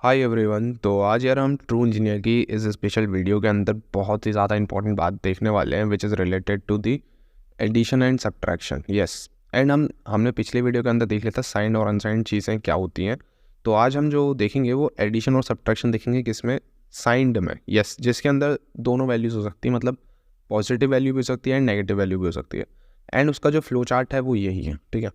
Hi everyone. तो आज यार हम ट्रू इंजीनियर की इस स्पेशल वीडियो के अंदर बहुत ही ज़्यादा इंपॉर्टेंट बात देखने वाले हैं which is related to the addition and subtraction. Yes, and हमने पिछले वीडियो के अंदर देख लिया था साइंड और अनसाइंड चीज़ें क्या होती हैं। तो आज हम जो देखेंगे वो एडिशन और सब्ट्रैक्शन देखेंगे किसमें, साइंड में। यस, जिसके अंदर दोनों वैल्यूज़ हो सकती है, मतलब पॉजिटिव वैल्यू भी हो सकती है एंड नेगेटिव वैल्यू भी हो सकती है। एंड उसका जो फ्लो चार्ट है वो यही है, ठीक है।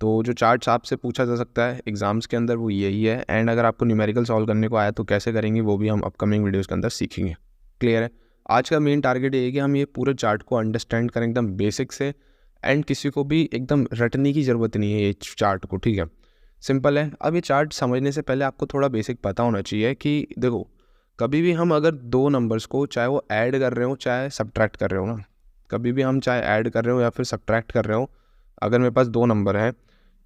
तो जो चार्ट्स आपसे पूछा जा सकता है एग्जाम्स के अंदर वो यही है। एंड अगर आपको न्यूमेरिकल सॉल्व करने को आया तो कैसे करेंगे वो भी हम अपकमिंग वीडियोस के अंदर सीखेंगे। क्लियर है। आज का मेन टारगेट ये है कि हम ये पूरे चार्ट को अंडरस्टैंड करें एकदम बेसिक से। एंड किसी को भी एकदम रटने की ज़रूरत नहीं है ये चार्ट को, ठीक है। सिंपल है। अब ये चार्ट समझने से पहले आपको थोड़ा बेसिक पता होना चाहिए कि देखो, कभी भी हम अगर दो नंबर्स को चाहे वो ऐड कर रहे हो चाहे सब्ट्रैक्ट कर रहे हो ना, कभी भी हम चाहे ऐड कर रहे हो या फिर सब्ट्रैक्ट कर रहे हो, अगर मेरे पास दो नंबर हैं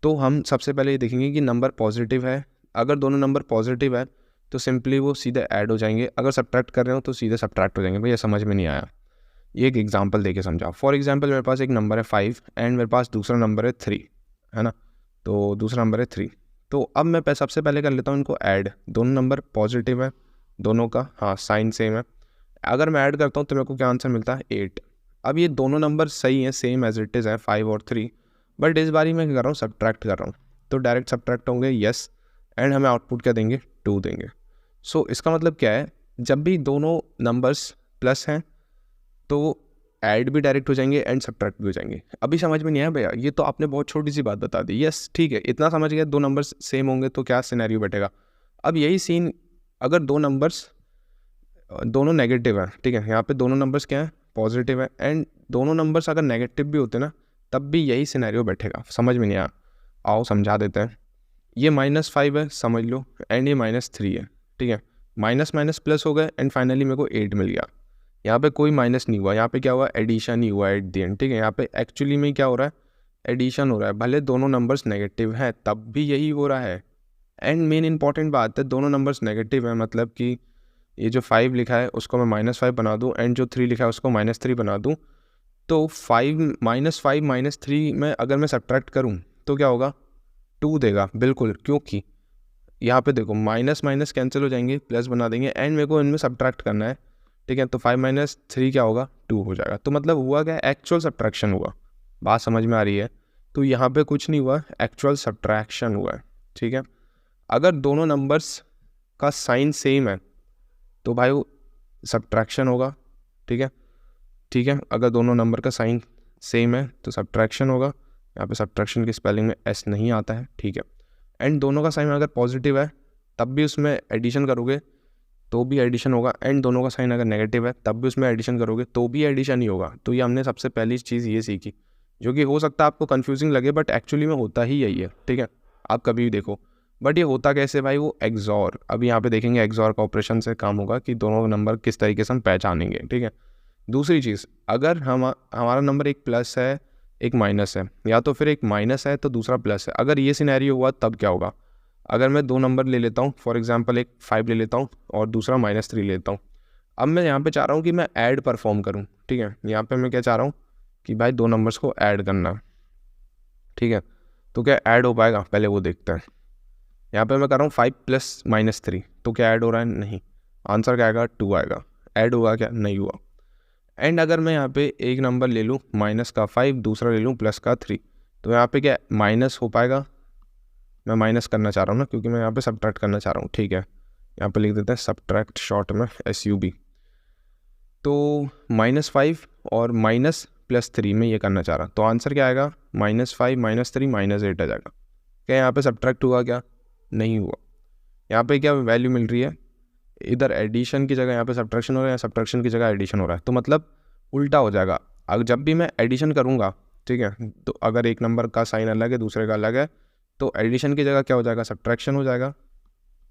तो हम सबसे पहले ये देखेंगे कि नंबर पॉजिटिव है। अगर दोनों नंबर पॉजिटिव है तो सिंपली वो सीधे ऐड हो जाएंगे, अगर सब्ट्रैक्ट कर रहे हो तो सीधे सब्ट्रैक्ट हो जाएंगे। भैया समझ में नहीं आया, ये एक एग्जांपल देके समझाओ। फॉर एग्जांपल मेरे पास एक नंबर है 5 एंड मेरे पास दूसरा नंबर है 3, है ना। तो दूसरा नंबर है 3। तो अब मैं सबसे पहले कर लेता हूँ इनको ऐड। दोनों नंबर पॉजिटिव है, दोनों का हाँ साइन सेम है। अगर मैं ऐड करता हूँ तो मेरे को क्या आंसर मिलता है 8। अब ये दोनों नंबर सही हैं, सेम एज इट इज़ है 5 और 3, बट इस बारी मैं क्या कर रहा हूँ, सब्ट्रैक्ट कर रहा हूँ। तो डायरेक्ट सब्ट्रैक्ट होंगे, यस। एंड हमें आउटपुट क्या देंगे, 2 देंगे। सो इसका मतलब क्या है, जब भी दोनों नंबर्स प्लस हैं तो ऐड भी डायरेक्ट हो जाएंगे एंड सब्ट्रैक्ट भी हो जाएंगे। अभी समझ में नहीं आया भैया, ये तो आपने बहुत छोटी सी बात बता दी। यस ठीक है, इतना समझ गया। दो नंबर्स सेम होंगे तो क्या सिनेरियो बैठेगा। अब यही सीन, अगर दो नंबर्स दोनों नेगेटिव है, ठीक है, यहाँ पे दोनों नंबर्स क्या है, पॉजिटिव है। एंड दोनों नंबर्स अगर नेगेटिव भी होते ना तब भी यही सिनेरियो बैठेगा। समझ में नहीं आया, आओ समझा देते हैं। ये -5 है समझ लो, एंड ये -3 है, ठीक है। माइनस माइनस प्लस हो गए एंड फाइनली मेरे को 8 मिल गया। यहाँ पे कोई माइनस नहीं हुआ, यहाँ पे क्या हुआ, एडिशन ही हुआ एट द एंड, ठीक है। यहाँ पे एक्चुअली में क्या हो रहा है, एडिशन हो रहा है। भले दोनों नंबर्स नेगेटिव हैं तब भी यही हो रहा है। एंड मेन इंपॉर्टेंट बात है, दोनों नंबर्स नेगेटिव है मतलब कि ये जो 5 लिखा है उसको मैं -5 बना दूँ एंड जो 3 लिखा है उसको -3 बना दूँ, तो 5 -3 में अगर मैं सब्ट्रैक्ट करूँ तो क्या होगा, 2 देगा बिल्कुल। क्योंकि यहाँ पे देखो माइनस माइनस कैंसिल हो जाएंगे, प्लस बना देंगे एंड मेरे को इनमें सब्ट्रैक्ट करना है, ठीक है। तो 5 - 3 क्या होगा, 2 हो जाएगा। तो मतलब हुआ क्या, एक्चुअल सब्ट्रैक्शन हुआ। बात समझ में आ रही है। तो यहाँ पे कुछ नहीं हुआ, एक्चुअल सब्ट्रैक्शन हुआ है, ठीक है। अगर दोनों नंबर्स का साइन सेम है तो भाई वो सब्ट्रैक्शन होगा, ठीक है। ठीक है, अगर दोनों नंबर का साइन सेम है तो सब्ट्रैक्शन होगा। यहाँ पे सब्ट्रैक्शन की स्पेलिंग में एस नहीं आता है, ठीक है। एंड दोनों का साइन अगर पॉजिटिव है तब भी उसमें एडिशन करोगे तो भी एडिशन होगा। एंड दोनों का साइन अगर नेगेटिव है तब भी उसमें एडिशन करोगे तो भी एडिशन ही होगा। तो ये हमने सबसे पहली चीज़ ये सीखी, जो कि हो सकता है आपको कन्फ्यूजिंग लगे बट एक्चुअली में होता ही यही है, ठीक है। आप कभी भी देखो। बट ये होता कैसे भाई, वो एक्सॉर, अभी यहाँ पे देखेंगे एक्सॉर का ऑपरेशन से काम होगा कि दोनों नंबर किस तरीके से हम पहचानेंगे, ठीक है। दूसरी चीज़, अगर हमारा नंबर एक प्लस है एक माइनस है, या तो फिर एक माइनस है तो दूसरा प्लस है, अगर ये सिनेरियो हुआ तब क्या होगा। अगर मैं दो नंबर ले लेता हूँ, फॉर एग्जांपल एक 5 ले लेता हूँ और दूसरा -3 लेता हूँ। अब मैं यहाँ पे चाह रहा हूँ कि मैं ऐड परफॉर्म करूँ, ठीक है। यहाँ पे मैं क्या चाह रहा हूँ कि भाई दो नंबर्स को ऐड करना, ठीक है। तो क्या ऐड हो पाएगा, पहले वो देखते हैं। यहाँ पे मैं कर रहा हूँ 5 + -3, तो क्या ऐड हो रहा है, नहीं। आंसर क्या आएगा, 2 आएगा। ऐड हुआ क्या, नहीं हुआ। एंड अगर मैं यहाँ पे एक नंबर ले लूँ -5, दूसरा ले लूँ +3, तो यहाँ पे क्या माइनस हो पाएगा। मैं माइनस करना चाह रहा हूँ ना, क्योंकि मैं यहाँ पे सब्ट्रैक्ट करना चाह रहा हूँ, ठीक है। यहाँ पे लिख देते हैं सब्ट्रैक्ट शॉर्ट में SUB। तो -5 और -+3 में ये करना चाह रहा, तो आंसर क्या आएगा, -5 -3 -8 आ जाएगा। क्या यहाँ पे सब्ट्रैक्ट हुआ, क्या नहीं हुआ। यहाँ पे क्या वैल्यू मिल रही है, इधर एडिशन की जगह यहाँ पे सब्ट्रैक्शन हो रहा है, सब्ट्रैक्शन की जगह एडिशन हो रहा है। तो मतलब उल्टा हो जाएगा। अगर जब भी मैं एडिशन करूँगा, ठीक है, तो अगर एक नंबर का साइन अलग है दूसरे का अलग है तो एडिशन की जगह क्या हो जाएगा, सब्ट्रैक्शन हो जाएगा।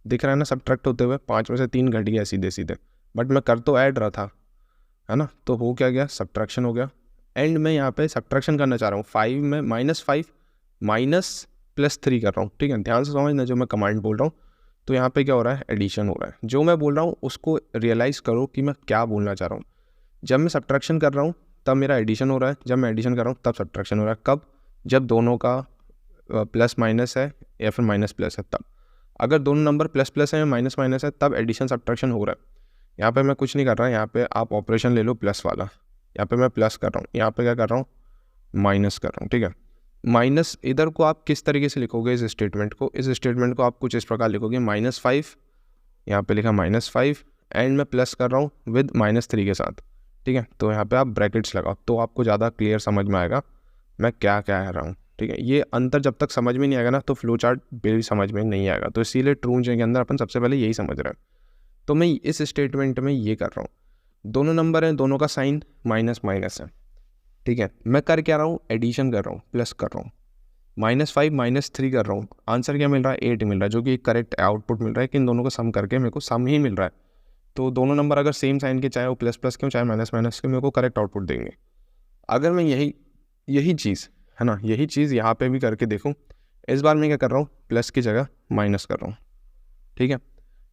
दिख रहा है ना सब्ट्रैक्ट होते हुए, 5 में से 3 घट गया सीधे सीधे, बट मैं कर तो ऐड रहा था, है ना। तो हो क्या गया, सब्ट्रैक्शन हो गया। एंड मैं यहाँ पे सब्ट्रैक्शन करना चाह रहा हूँ, 5 में -5 -+3 कर रहा हूँ, ठीक है। ध्यान से समझना जो मैं कमांड बोल रहा हूँ। तो यहाँ पे क्या हो रहा है, एडिशन हो रहा है। जो मैं बोल रहा हूँ उसको रियलाइज़ करो कि मैं क्या बोलना चाह रहा हूँ। जब मैं सब्ट्रैक्शन कर रहा हूँ तब मेरा एडिशन हो रहा है, जब मैं एडिशन कर रहा हूँ तब सब्ट्रैक्शन हो रहा है। कब, जब दोनों का प्लस माइनस है या फिर माइनस प्लस है तब। अगर दोनों नंबर प्लस प्लस है या माइनस माइनस है तब एडिशन सब्ट्रैक्शन हो रहा है। यहाँ पे मैं कुछ नहीं कर रहा, यहाँ पे आप ऑपरेशन ले लो प्लस वाला, यहाँ पे मैं प्लस कर रहा हूँ, यहाँ पे क्या कर रहा हूँ, माइनस कर रहा हूँ, ठीक है। माइनस इधर को आप किस तरीके से लिखोगे इस स्टेटमेंट को आप कुछ इस प्रकार लिखोगे, -5, यहाँ पे लिखा -5 एंड मैं प्लस कर रहा हूँ विद -3 के साथ, ठीक है। तो यहाँ पे आप ब्रैकेट्स लगाओ तो आपको ज़्यादा क्लियर समझ में आएगा मैं क्या कह रहा हूँ, ठीक है। ये अंतर जब तक समझ में नहीं आएगा ना तो फ्लो चार्ट भी समझ में नहीं आएगा। तो इसीलिए ट्रू इंजन के अंदर अपन सबसे पहले यही समझ रहे हैं। तो मैं इस स्टेटमेंट में ये कर रहा हूँ, दोनों नंबर हैं, दोनों का साइन माइनस माइनस है, ठीक है। मैं कर क्या रहा हूँ, एडिशन कर रहा हूँ, प्लस कर रहा हूँ, -5 -3 कर रहा हूँ, आंसर क्या मिल रहा है, 8 मिल रहा है, जो कि करेक्ट आउटपुट मिल रहा है कि इन दोनों को सम करके मेरे को सम ही मिल रहा है। तो दोनों नंबर अगर सेम साइन के, चाहे वो प्लस प्लस के हो चाहे माइनस माइनस के, मेरे को करेक्ट आउटपुट देंगे। अगर मैं यही चीज़ है ना, यही चीज़ यहाँ पे भी करके देखूँ, इस बार मैं क्या कर रहा हूँ, प्लस की जगह माइनस कर रहा हूँ, ठीक है।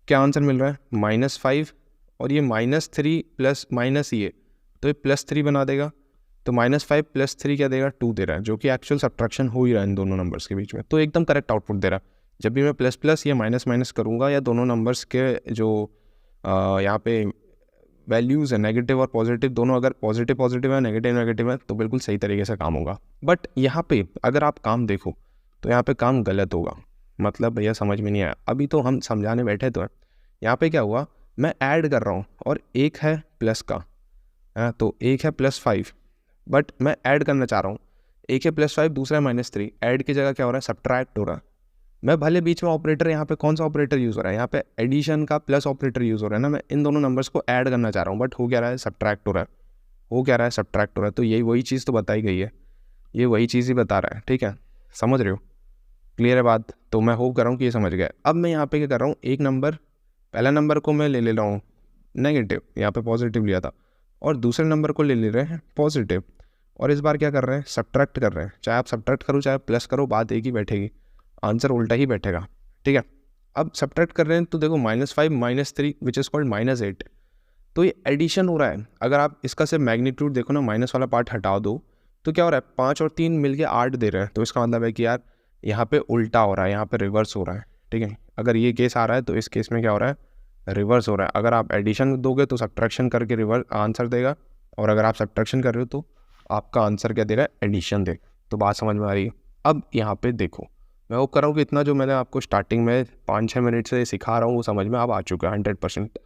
क्या आंसर मिल रहा है, -5 और ये -3 प्लस माइनस ये, तो ये +3 बना देगा। तो -5 + 3 क्या देगा, 2 दे रहा है, जो कि एक्चुअल सब्ट्रैक्शन हो ही रहा है इन दोनों नंबर्स के बीच में। तो एकदम करेक्ट आउटपुट दे रहा है। जब भी मैं प्लस प्लस या माइनस माइनस करूँगा या दोनों नंबर्स के जो यहाँ पे वैल्यूज़ है नेगेटिव और पॉजिटिव, दोनों अगर पॉजिटिव पॉजिटिव है नेगेटिव नेगेटिव है तो बिल्कुल सही तरीके से काम होगा। बट यहाँ पे अगर आप काम देखो तो यहाँ पे काम गलत होगा, मतलब भैया समझ में नहीं आया, अभी तो हम समझाने बैठे तो हैं। यहाँ पे क्या हुआ, मैं ऐड कर रहा हूँ और एक है प्लस का, तो एक है +5, बट मैं ऐड करना चाह रहा हूँ, एक है +5 दूसरा है -3, ऐड की जगह क्या हो रहा है, सब्ट्रैक्ट हो रहा है। मैं भले बीच में ऑपरेटर, यहाँ पे कौन सा ऑपरेटर यूज़ हो रहा है, यहाँ पे एडिशन का प्लस ऑपरेटर यूज़ हो रहा है ना, मैं इन दोनों नंबर्स को ऐड करना चाह रहा हूँ, बट हो क्या रहा है, सब्ट्रैक्ट हो रहा है, सब्ट्रैक्ट हो रहा है। तो यही वही चीज़ तो बताई गई है, ये वही चीज़ ही बता रहा है, ठीक है, समझ रहे हो, क्लियर है बात। तो मैं होप कर रहा हूँ कि ये समझ गए। अब मैं यहाँ पे क्या कर रहा हूँ, एक नंबर, पहला नंबर को मैं ले रहा हूँ नेगेटिव, यहाँ पे पॉजिटिव लिया था, और दूसरे नंबर को ले रहे हैं पॉजिटिव, और इस बार क्या कर रहे हैं, सब्ट्रैक्ट कर रहे हैं। चाहे आप सब्ट्रैक्ट करो चाहे प्लस करो, बात एक ही बैठेगी, आंसर उल्टा ही बैठेगा, ठीक है। अब सब्ट्रैक्ट कर रहे हैं तो देखो -5 -3 विच इज़ कॉल्ड -8, तो ये एडिशन हो रहा है। अगर आप इसका सिर्फ मैग्नीट्यूड देखो ना, माइनस वाला पार्ट हटा दो तो क्या हो रहा है, 5 और 3 मिलके 8 दे रहे हैं। तो इसका मतलब है कि यार यहाँ पे उल्टा हो रहा है, यहाँ पे रिवर्स हो रहा है, ठीक है। अगर ये केस आ रहा है तो इस केस में क्या हो रहा है, रिवर्स हो रहा है। अगर आप एडिशन दोगे तो सब्ट्रैक्शन करके रिवर्स आंसर देगा, और अगर आप सब्ट्रैक्शन कर रहे हो तो आपका आंसर क्या दे रहा है, एडिशन दे। तो बात समझ में आ रही है। अब यहाँ पे देखो, मैं वो कर रहा हूँ कि इतना जो मैंने आपको स्टार्टिंग में 5-6 मिनट से सिखा रहा हूँ वो समझ में अब आ चुका है 100%।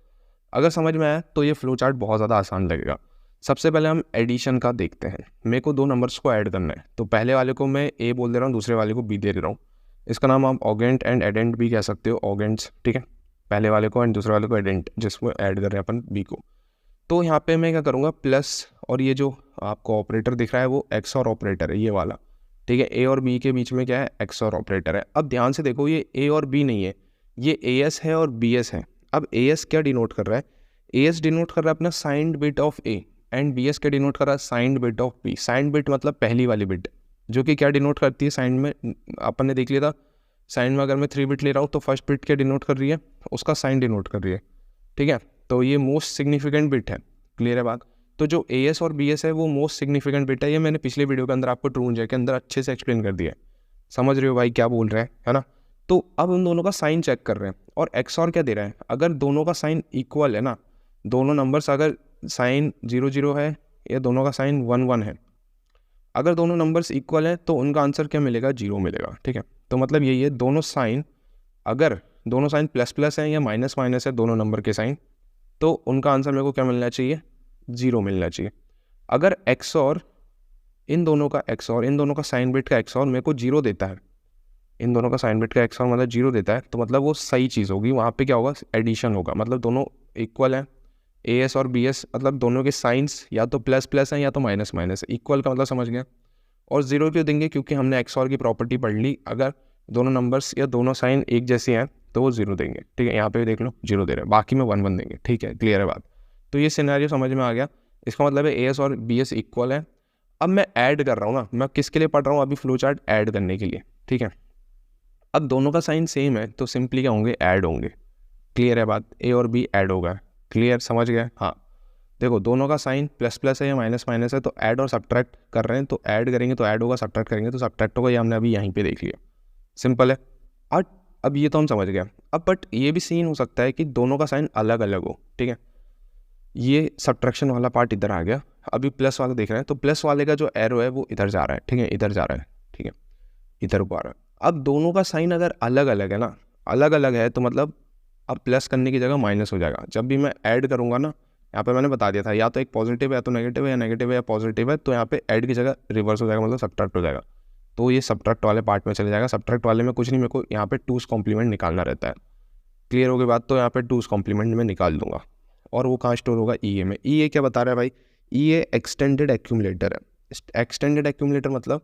अगर समझ में आया तो ये फ्लो चार्ट बहुत ज़्यादा आसान लगेगा। सबसे पहले हम एडिशन का देखते हैं। मेरे को 2 नंबर्स को ऐड करना है, तो पहले वाले को मैं ए बोल दे रहा हूँ, दूसरे वाले को बी दे रहा हूँ। इसका नाम आप ऑगेंट एंड एडेंट भी कह सकते हो, ऑगेंट्स, ठीक है। पहले वाले को एंड दूसरे वाले को एडेंट, जिसमें ऐड कर रहे हैं अपन बी को। तो यहाँ पे मैं क्या करूँगा, प्लस, और ये जो आपको ऑपरेटर दिख रहा है वो एक्स और ऑपरेटर है, ये वाला, ठीक है। ए और बी के बीच में क्या है, एक्स और ऑपरेटर है। अब ध्यान से देखो, ये ए और बी नहीं है, ये ए एस है और बी एस है। अब ए एस क्या डिनोट कर रहा है, ए एस डिनोट कर रहा है अपना signed bit of A, and B S क्या डिनोट कर रहा है, signed bit of B. Signed bit मतलब पहली वाली बिट, जो कि क्या डिनोट करती है, साइंड में अपन ने देख लिया था, साइंड में अगर मैं 3 बिट ले रहा हूँ तो फर्स्ट बिट क्या डिनोट कर रही है, उसका साइन डिनोट कर रही है, ठीक है। तो ये मोस्ट सिग्निफिकेंट बिट है, क्लियर है बात। तो जो ए एस और बी एस है वो मोस्ट सिग्निफिकेंट बिट है। ये मैंने पिछले वीडियो के अंदर आपको ट्रू इंजन के अंदर अच्छे से एक्सप्लेन कर दिया है, समझ रहे हो भाई क्या बोल रहे हैं, है ना। तो अब उन दोनों का साइन चेक कर रहे हैं, और एक्स और क्या दे रहा है, अगर दोनों का साइन इक्वल है ना, दोनों नंबर्स अगर साइन 0 0 है या दोनों का साइन 1 1 है, अगर दोनों नंबर्स इक्वल है तो उनका आंसर क्या मिलेगा, 0 मिलेगा, ठीक है। तो मतलब यही है, दोनों साइन, अगर दोनों साइन प्लस प्लस है या माइनस माइनस है दोनों नंबर के साइन, तो उनका आंसर मेरे को क्या मिलना चाहिए, 0 मिलना चाहिए। अगर एक्स और इन दोनों का एक्स और इन दोनों का साइन बिट का एक्स और मेरे को 0 देता है, इन दोनों का साइन बिट का एक्स और मतलब 0 देता है, तो मतलब वो सही चीज़ होगी। वहाँ पे क्या होगा, एडिशन होगा, मतलब दोनों इक्वल हैं, ए एस और बी एस, मतलब दोनों के साइंस या तो प्लस प्लस हैं या तो माइनस माइनस है। इक्वल का मतलब समझ गए। और 0 क्यों देंगे, क्योंकि हमने एक्स और की प्रॉपर्टी पढ़ ली, अगर दोनों नंबर्स या दोनों साइन एक जैसे हैं तो वो 0 देंगे, ठीक है। यहाँ पे भी देख लो 0 दे रहे हैं, बाकी में 1 1 देंगे, ठीक है, क्लियर है बात। तो ये सिनेरियो समझ में आ गया। इसका मतलब है ए एस और बी एस इक्वल है। अब मैं ऐड कर रहा हूँ ना, मैं किसके लिए पढ़ रहा हूँ अभी, फ्लो चार्ट ऐड करने के लिए, ठीक है। अब दोनों का साइन सेम है तो सिंपली क्या होंगे, ऐड होंगे, क्लियर है बात। ए और बी ऐड होगा, क्लियर, समझ गए। हाँ देखो, दोनों का साइन प्लस प्लस है या माइनस माइनस है, तो ऐड और सब्ट्रैक्ट कर रहे हैं, तो ऐड करेंगे तो ऐड होगा, सब्ट्रैक्ट करेंगे तो सब्ट्रैक्ट होगा। ये हमने अभी यहीं पे देख लिया, सिंपल है। और अब ये तो हम समझ गए। अब बट ये भी सीन हो सकता है कि दोनों का साइन अलग अलग हो, ठीक है। ये सब्ट्रैक्शन वाला पार्ट इधर आ गया, अभी प्लस वाला देख रहे हैं, तो प्लस वाले का जो एरो है वो इधर जा रहा है, ठीक है, इधर जा रहा है, ठीक है, इधर को आ रहा है। अब दोनों का साइन अगर अलग अलग है ना, अलग अलग है, तो मतलब अब प्लस करने की जगह माइनस हो जाएगा। जब भी मैं ऐड करूँगा ना, यहाँ पे मैंने बता दिया था, या तो एक पॉजिटिव है या तो नेगेटिव है, या नेगेटिव है या पॉजिटिव है, तो यहाँ पे ऐड की जगह रिवर्स हो जाएगा, मतलब सब्ट्रैक्ट हो जाएगा। तो ये सब्ट्रैक्ट वाले पार्ट में चले जाएगा। सब्ट्रैक्ट वाले में कुछ नहीं, मेरे को यहाँ पे 2's कॉम्प्लीमेंट निकालना रहता है। क्लियर हो गई बात? तो यहाँ पे 2's कॉम्प्लीमेंट में निकाल दूंगा, और वो कहाँ स्टोर होगा? ई ए में। ई ए क्या बता रहा है भाई? ई ए एक्सटेंडेड एक्यूमुलेटर है। एक्सटेंडेड एक्यूमुलेटर मतलब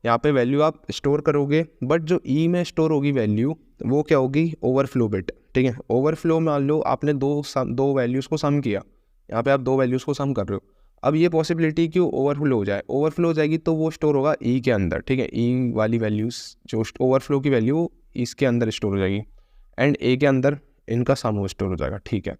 यहाँ पे वैल्यू आप स्टोर करोगे, बट जो ई में स्टोर होगी वैल्यू, वो क्या होगी? ओवरफ्लो बिट, ठीक है। ओवरफ्लो में मान लो आपने दो वैल्यूज़ को सम किया, यहाँ पे आप दो वैल्यूज़ को सम कर रहे हो। अब ये पॉसिबिलिटी कि ओवरफ्लो हो जाए, ओवरफ्लो हो जाएगी तो वो स्टोर होगा ई के अंदर, ठीक है। ई वाली वैल्यूज़ जो ओवरफ्लो की वैल्यू इसके अंदर स्टोर हो जाएगी, एंड ए के अंदर इनका सम वो स्टोर हो जाएगा, ठीक है।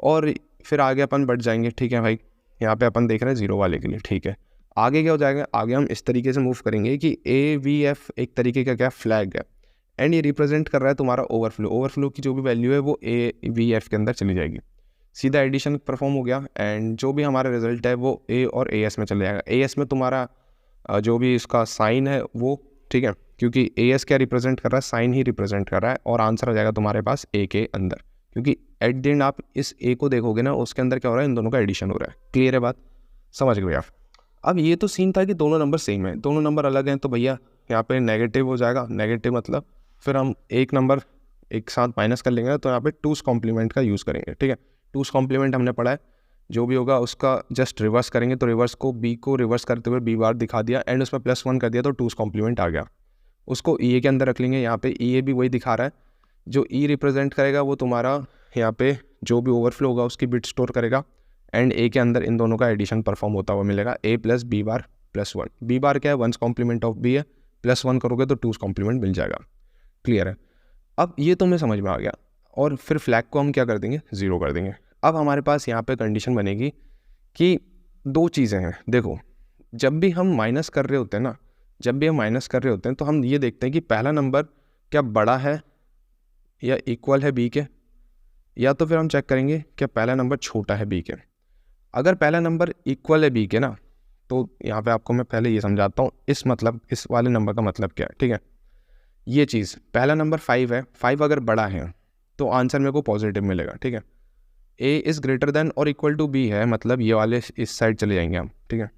और फिर आगे अपन बढ़ जाएंगे, ठीक है भाई। यहाँ पे अपन देख रहे हैं जीरो वाले के लिए, ठीक है। आगे क्या हो जाएगा? आगे हम इस तरीके से मूव करेंगे कि ए वी एफ एक तरीके का क्या फ्लैग है, एंड ये रिप्रेजेंट कर रहा है तुम्हारा ओवरफ्लो। ओवरफ्लो की जो भी वैल्यू है वो ए वी एफ के अंदर चली जाएगी। सीधा एडिशन परफॉर्म हो गया, एंड जो भी हमारा रिजल्ट है वो ए और ए एस में चले जाएगा। ए एस में तुम्हारा जो भी इसका साइन है वो, ठीक है, क्योंकि ए एस क्या रिप्रेजेंट कर रहा है? साइन ही रिप्रेजेंट कर रहा है, और आंसर आ जाएगा तुम्हारे पास ए के अंदर, क्योंकि एट द एंड आप इस ए को देखोगे ना, उसके अंदर क्या हो रहा है? इन दोनों का एडिशन हो रहा है। क्लियर है बात? समझ गए आप? अब ये तो सीन था कि दोनों नंबर सेम है, दोनों नंबर अलग हैं, तो भैया यहाँ पे नेगेटिव हो जाएगा। नेगेटिव मतलब फिर हम एक नंबर एक साथ माइनस कर लेंगे, तो यहाँ पे 2's कॉम्प्लीमेंट का यूज़ करेंगे, ठीक है। 2's कॉम्प्लीमेंट हमने पढ़ा है, जो भी होगा उसका जस्ट रिवर्स करेंगे, तो रिवर्स को बी को रिवर्स करते हुए बी बार दिखा दिया, एंड उसमें +1 कर दिया, तो 2's कॉम्प्लीमेंट आ गया। उसको ई ए के अंदर रख लेंगे। यहाँ पे ई ए भी वही दिखा रहा है, जो ई रिप्रेजेंट करेगा वो तुम्हारा यहाँ पे जो भी ओवरफ्लो होगा उसकी बिट स्टोर करेगा, एंड ए के अंदर इन दोनों का एडिशन परफॉर्म होता हुआ मिलेगा, A plus B bar +1। B bar क्या है? 1's कॉम्प्लीमेंट ऑफ बी है, +1 करोगे तो 2's कॉम्प्लीमेंट मिल जाएगा। क्लियर है? अब ये तो हमें समझ में आ गया, और फिर फ्लैग को हम क्या कर देंगे? 0 कर देंगे। अब हमारे पास यहाँ पे कंडीशन बनेगी कि दो चीज़ें हैं। देखो, जब भी हम माइनस कर रहे होते हैं ना, जब भी हम माइनस कर रहे होते हैं, तो हम ये देखते हैं कि पहला नंबर क्या बड़ा है या इक्वल है बी के, या तो फिर हम चेक करेंगे क्या पहला नंबर छोटा है बी के। अगर पहला नंबर इक्वल है बी के ना, तो यहाँ पे आपको मैं पहले ये समझाता हूँ, इस वाले नंबर का मतलब क्या है, ठीक है। ये चीज़, पहला नंबर 5 है, 5 अगर बड़ा है तो आंसर मेरे को पॉजिटिव मिलेगा, ठीक है। ए इज़ ग्रेटर देन और इक्वल टू बी है, मतलब ये वाले इस साइड चले जाएंगे हम, ठीक है।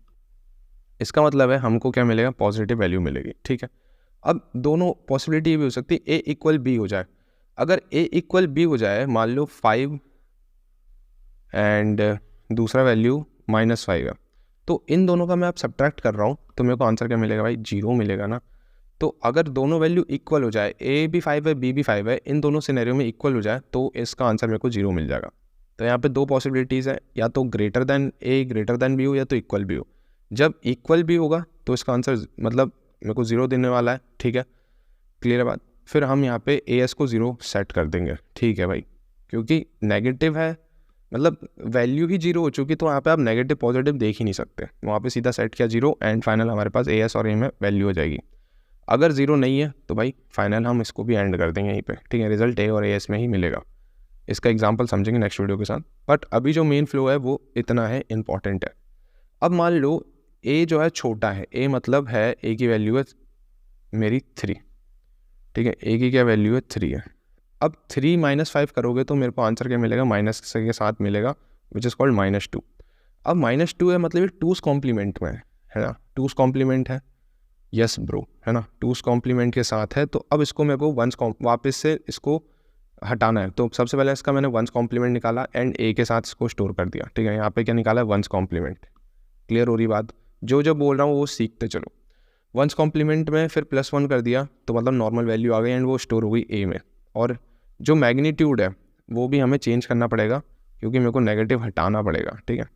इसका मतलब है हमको क्या मिलेगा? पॉजिटिव वैल्यू मिलेगी, ठीक है। अब दोनों पॉसिबिलिटी ये भी हो सकती है, ए इक्वल बी हो जाए। अगर ए इक्वल बी हो जाए, मान लो 5 एंड दूसरा वैल्यू -5 है, तो इन दोनों का मैं आप सब्ट्रैक्ट कर रहा हूँ, तो मेरे को आंसर क्या मिलेगा भाई? 0 मिलेगा ना। तो अगर दोनों वैल्यू इक्वल हो जाए, ए भी 5 है बी भी 5 है, इन दोनों सिनेरियो में इक्वल हो जाए, तो इसका आंसर मेरे को 0 मिल जाएगा। तो यहाँ पे दो पॉसिबिलिटीज़ है, या तो ग्रेटर देन ए ग्रेटर देन बी हो, या तो इक्वल बी हो। जब इक्वल भी होगा तो इसका आंसर मतलब मेरे को 0 देने वाला है, ठीक है। क्लियर है बात? फिर हम यहाँ पे ए एस को 0 सेट कर देंगे, ठीक है भाई, क्योंकि नेगेटिव है, मतलब वैल्यू ही 0 हो चुकी, तो यहाँ पे आप नेगेटिव पॉजिटिव देख ही नहीं सकते। वहाँ पे सीधा सेट किया 0, एंड फाइनल हमारे पास ए एस और ए में वैल्यू हो जाएगी। अगर 0 नहीं है तो भाई फाइनल हम इसको भी एंड कर देंगे यहीं पे, ठीक है। रिजल्ट ए और ए एस में ही मिलेगा। इसका एग्जाम्पल समझेंगे नेक्स्ट वीडियो के साथ, बट अभी जो मेन फ्लो है वो इतना है, इंपॉर्टेंट है। अब मान लो ए जो है छोटा है, ए मतलब है ए की वैल्यू है मेरी 3, ठीक है। ए की क्या वैल्यू है? 3 है। अब 3 - 5 करोगे तो मेरे को आंसर क्या मिलेगा? माइनस के साथ मिलेगा, विच इज़ कॉल्ड -2। अब -2 है मतलब ये 2's कॉम्प्लीमेंट में है ना, 2's कॉम्प्लीमेंट है, यस ब्रो, है ना, 2's कॉम्प्लीमेंट के साथ है। तो अब इसको मेरे को वापस से इसको हटाना है, तो सबसे पहले इसका मैंने 1's कॉम्प्लीमेंट निकाला, एंड ए के साथ इसको स्टोर कर दिया, ठीक है। यहाँ पे क्या निकाला? 1's complement. क्लियर हो रही बात? जो बोल रहा हूँ वो सीखते चलो। 1's कॉम्प्लीमेंट में फिर +1 कर दिया, तो मतलब नॉर्मल वैल्यू आ गई, एंड वो स्टोर हो गई ए में। और जो मैग्नीट्यूड है वो भी हमें चेंज करना पड़ेगा, क्योंकि मेरे को नेगेटिव हटाना पड़ेगा, ठीक है।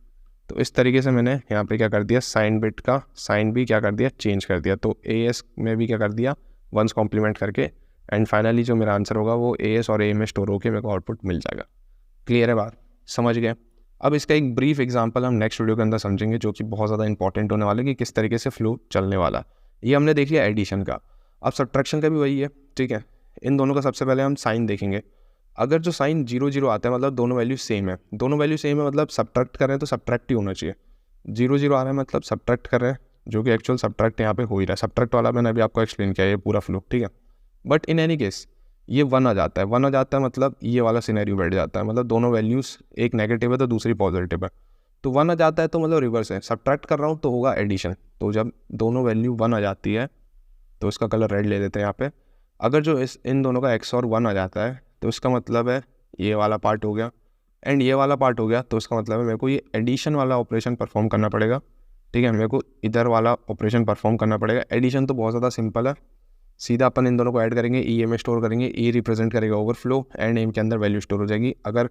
तो इस तरीके से मैंने यहाँ पे क्या कर दिया? साइन बिट का साइन भी क्या कर दिया? चेंज कर दिया। तो ए एस में भी क्या कर दिया? 1's कॉम्प्लीमेंट करके, एंड फाइनली जो मेरा आंसर होगा वो ए एस और ए में स्टोर होकर मेरे को आउटपुट मिल जाएगा। क्लियर है बात? समझ गए? अब इसका एक ब्रीफ एग्जांपल हम नेक्स्ट वीडियो के अंदर समझेंगे, जो कि बहुत ज़्यादा इंपॉर्टेंट होने वाला है कि किस तरीके से फ्लो चलने वाला। ये हमने देख लिया एडिशन का। अब सब्ट्रैक्शन का भी वही है, ठीक है। इन दोनों का सबसे पहले हम साइन देखेंगे। अगर जो साइन 0 0 आता है मतलब दोनों वैल्यू सेम है, दोनों वैल्यू सेम है मतलब सब्ट्रैक्ट कर रहे हैं तो सब्ट्रैक्ट ही होना चाहिए। 0 0 आ रहा है मतलब सब्ट्रैक्ट कर रहे हैं, जो कि एक्चुअल सब्ट्रैक्ट यहाँ पे हो ही रहा है। सब्ट्रैक्ट वाला मैंने अभी आपको एक्सप्लेन किया, ये पूरा फ्लो, ठीक है। बट इन एनी केस ये 1 आ जाता है, 1 आ जाता है मतलब ये वाला सिनेरियो बैठ जाता है, मतलब दोनों वैल्यूज़ एक नेगेटिव है तो दूसरी पॉजिटिव है। तो 1 आ जाता है तो मतलब रिवर्स है, सब्ट्रैक्ट कर रहा हूँ तो होगा एडिशन। तो जब दोनों वैल्यू 1 आ जाती है तो इसका कलर रेड ले देते हैं यहाँ पे। अगर जो इन दोनों का XOR 1 आ जाता है तो इसका मतलब है ये वाला पार्ट हो गया एंड ये वाला पार्ट हो गया, तो इसका मतलब है मेरे को ये एडिशन वाला ऑपरेशन परफॉर्म करना पड़ेगा, ठीक है। मेरे को इधर वाला ऑपरेशन परफॉर्म करना पड़ेगा। एडिशन तो बहुत ज़्यादा सिंपल है, सीधा अपन इन दोनों को ऐड करेंगे, ई में स्टोर करेंगे, ई रिप्रेजेंट करेगा ओवरफ्लो एंड एम के अंदर वैल्यू स्टोर हो जाएगी। अगर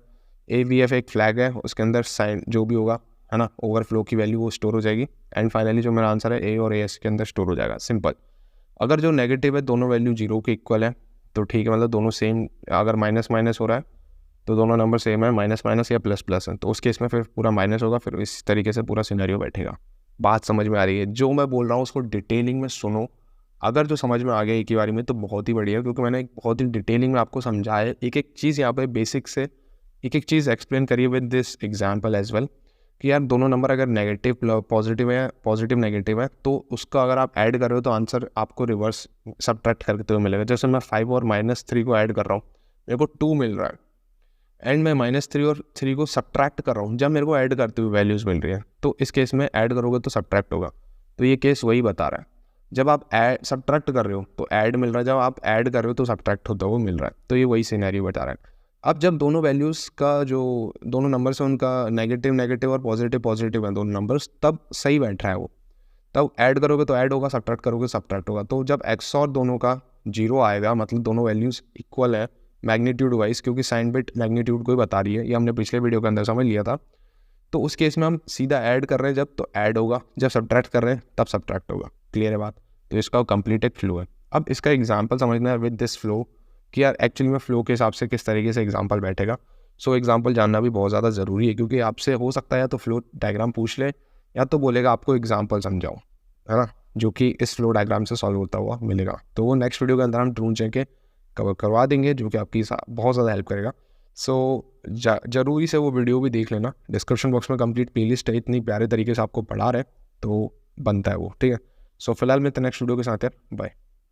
AVF एक फ्लैग है उसके अंदर साइन जो भी होगा है ना, ओवरफ्लो की वैल्यू वो स्टोर हो जाएगी एंड फाइनली जो मेरा आंसर है A और AS के अंदर स्टोर हो जाएगा, सिंपल। अगर जो नेगेटिव है दोनों वैल्यू 0 के इक्वल है तो ठीक है, मतलब दोनों सेम। अगर माइनस माइनस हो रहा है तो दोनों नंबर सेम है, माइनस माइनस या प्लस प्लस है, तो उस केस में फिर पूरा माइनस होगा, फिर इस तरीके से पूरा सिनेरियो बैठेगा। बात समझ में आ रही है? जो मैं बोल रहा हूँ उसको डिटेलिंग में सुनो, अगर जो समझ में आ गया एक ही बारी में तो बहुत ही बढ़िया, क्योंकि मैंने एक बहुत ही डिटेलिंग में आपको समझाया, एक एक चीज़ यहाँ पे बेसिक से एक एक चीज़ एक्सप्लेन करिए with this example as well, कि यार दोनों नंबर अगर नेगेटिव पॉजिटिव है, पॉजिटिव नेगेटिव है, तो उसका अगर आप ऐड कर रहे हो तो आंसर आपको रिवर्स सब्ट्रैक्ट करते हुए मिलेगा। जैसे मैं 5 और -3 को ऐड कर रहा हूँ, मेरे को 2 मिल रहा है एंड मैं -3 और 3 को सब्ट्रैक्ट कर रहा हूँ, जब मेरे को ऐड करते हुए वैल्यूज़ मिल रही है, तो इस केस में ऐड करोगे तो सब्ट्रैक्ट होगा। तो ये केस वही बता रहा है, जब आप ऐड सब्ट्रैक्ट कर रहे हो तो ऐड मिल रहा है, जब आप ऐड कर रहे हो तो सब्ट्रैक्ट होता हुआ मिल रहा है, तो ये वही सिनेरियो बता रहा है। अब जब दोनों वैल्यूज़ का जो दोनों नंबर्स हैं उनका नेगेटिव नेगेटिव और पॉजिटिव पॉजिटिव है दोनों नंबर्स, तब सही बैठ रहा है वो, तब ऐड करोगे तो ऐड होगा, सब्ट्रैक्ट करोगे सब्ट्रैक्ट होगा। तो जब XOR दोनों का 0 आएगा मतलब दोनों वैल्यूज़ इक्वल है मैग्नीट्यूड वाइज, क्योंकि साइन बिट मैग्नीट्यूड को ही बता रही है, ये हमने पिछले वीडियो के अंदर समझ लिया था। तो उस केस में हम सीधा ऐड कर रहे हैं जब, तो ऐड होगा, जब सब्ट्रैक्ट कर रहे हैं तब सब्ट्रैक्ट होगा। क्लियर है बात? तो इसका कंप्लीट एक फ्लो है। अब इसका एग्जाम्पल समझना है विद दिस फ्लो, कि यार एक्चुअली में फ्लो के हिसाब से किस तरीके से एग्जाम्पल बैठेगा। सो एग्जाम्पल जानना भी बहुत ज़्यादा ज़रूरी है, क्योंकि आपसे हो सकता है या तो फ्लो डायग्राम पूछ ले या तो बोलेगा आपको एग्जाम्पल समझाओ, है ना, जो कि इस फ्लो डायग्राम से सॉल्व होता हुआ मिलेगा। तो वो नेक्स्ट वीडियो के अंदर हम ढूंढ के कवर करवा देंगे, जो कि आपकी बहुत ज़्यादा हेल्प करेगा। सो ज़रूरी से वो वीडियो भी देख लेना, डिस्क्रिप्शन बॉक्स में कंप्लीट प्लेलिस्ट है, इतनी प्यारे तरीके से आपको पढ़ा रहे तो बनता है वो, ठीक है। सो फिलहाल मिलते हैं नेक्स्ट वीडियो के साथ यार, बाय।